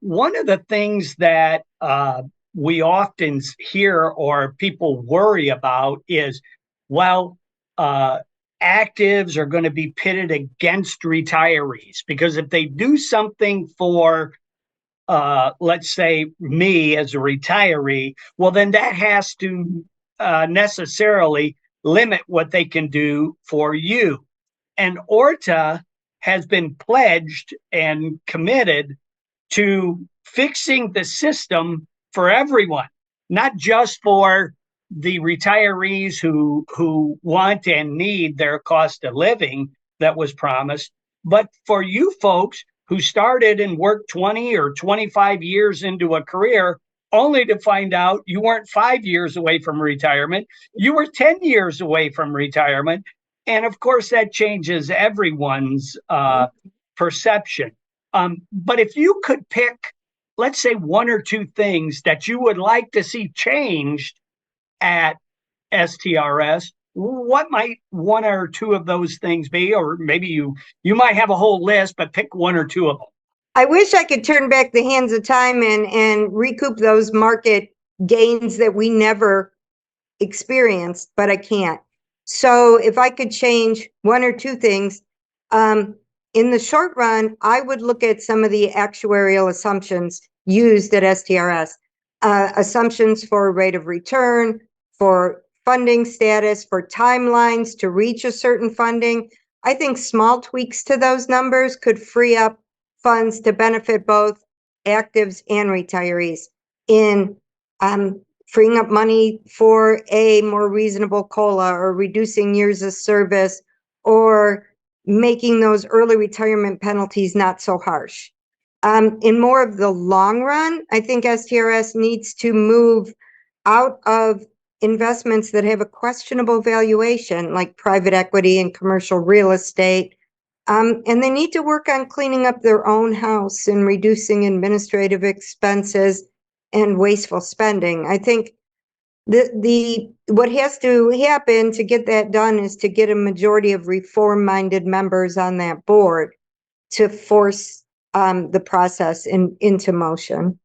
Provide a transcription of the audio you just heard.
one of the things that we often hear or people worry about is, well, actives are going to be pitted against retirees because if they do something for, let's say, me as a retiree, well, then that has to necessarily limit what they can do for you. And ORTA has been pledged and committed to fixing the system for everyone, not just for the retirees who want and need their cost of living that was promised, but for you folks who started and worked 20 or 25 years into a career only to find out you weren't 5 years away from retirement, you were 10 years away from retirement. And of course, that changes everyone's perception. But if you could pick, let's say, one or two things that you would like to see changed at STRS, what might one or two of those things be? Or maybe you might have a whole list, but pick one or two of them. I wish I could turn back the hands of time and recoup those market gains that we never experienced, but I can't. So if I could change one or two things, in the short run, I would look at some of the actuarial assumptions used at STRS. Assumptions for rate of return, for funding status, for timelines to reach a certain funding. I think small tweaks to those numbers could free up funds to benefit both actives and retirees in freeing up money for a more reasonable COLA or reducing years of service or making those early retirement penalties not so harsh. In more of the long run, I think STRS needs to move out of investments that have a questionable valuation, like private equity and commercial real estate. And they need to work on cleaning up their own house and reducing administrative expenses and wasteful spending. I think what has to happen to get that done is to get a majority of reform-minded members on that board to force the process into motion.